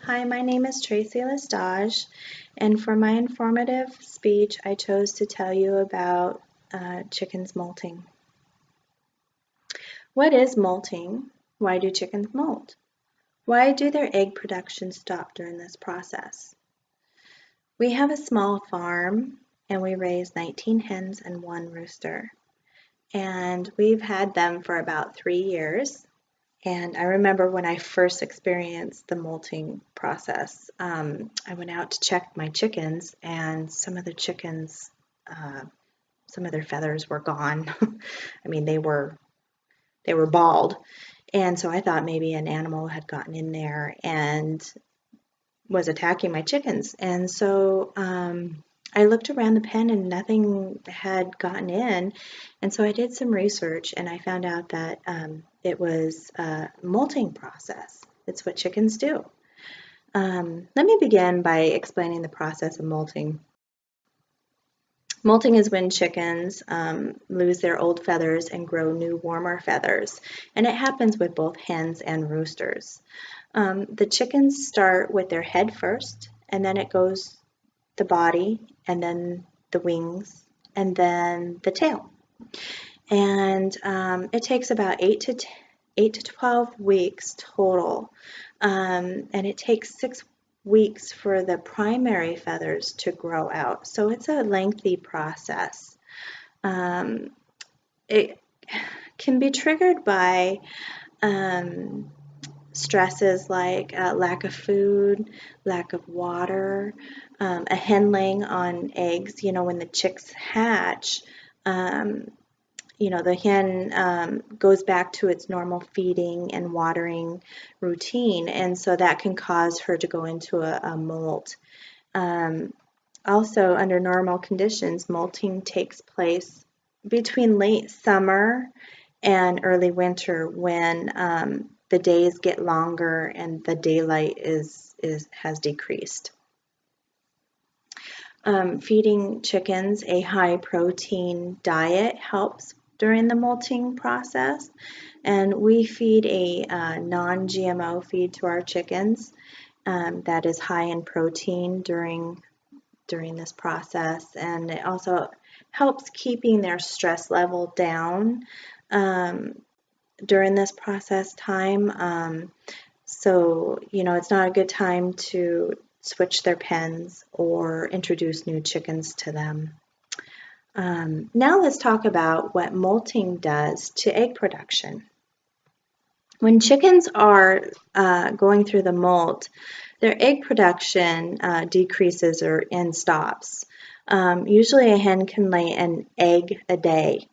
Hi, my name is Tracy Lestage, and for my informative speech, I chose to tell you about chickens molting. What is molting? Why do chickens molt? Why do their egg production stop during this process? We have a small farm, and we raise 19 hens and 1 rooster, and we've had them for about 3 years. And I remember when I first experienced the molting process, I went out to check my chickens, and some of the chickens, some of their feathers were gone. I mean, they were bald, and so I thought maybe an animal had gotten in there and was attacking my chickens. And so I looked around the pen and nothing had gotten in. And so I did some research and I found out that it was a molting process. It's what chickens do. Let me begin by explaining the process of molting. Molting is when chickens lose their old feathers and grow new, warmer feathers. And it happens with both hens and roosters. The chickens start with their head first, and then it goes the body, and then the wings, and then the tail. And it takes about 8 to 12 weeks total. And it takes 6 weeks for the primary feathers to grow out. So it's a lengthy process. It can be triggered by stresses like lack of food, lack of water, a hen laying on eggs. When the chicks hatch, the hen goes back to its normal feeding and watering routine, and so that can cause her to go into a molt. Also, under normal conditions, molting takes place between late summer and early winter when the days get longer and the daylight has decreased. Feeding chickens a high protein diet helps during the molting process, and we feed a non-GMO feed to our chickens that is high in protein during this process, and it also helps keeping their stress level down during this process time. So it's not a good time to switch their pens or introduce new chickens to them. Now let's talk about what molting does to egg production. When chickens are going through the molt, their egg production decreases and stops. Usually a hen can lay an egg a day.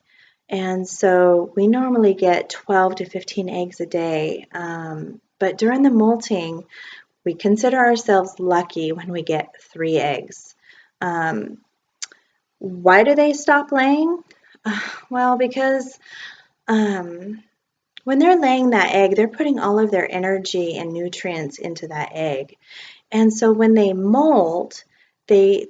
And so we normally get 12 to 15 eggs a day. But during the molting, we consider ourselves lucky when we get 3 eggs. Why do they stop laying? Well, because when they're laying that egg, they're putting all of their energy and nutrients into that egg. And so when they molt, they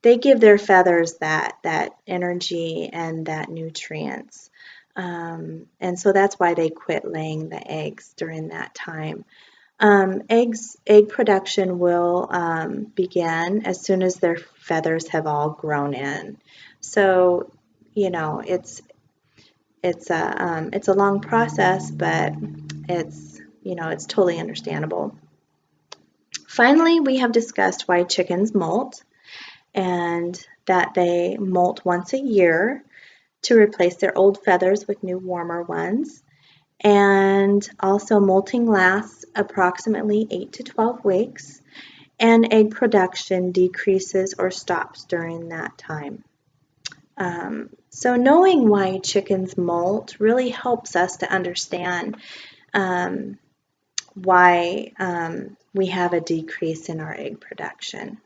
give their feathers that energy and that nutrients. And so that's why they quit laying the eggs during that time. Egg production will begin as soon as their feathers have all grown in. So, it's a long process, but it's totally understandable. Finally, we have discussed why chickens molt, and that they molt once a year to replace their old feathers with new, warmer ones. And also molting lasts approximately 8 to 12 weeks, and egg production decreases or stops during that time. So knowing why chickens molt really helps us to understand why we have a decrease in our egg production.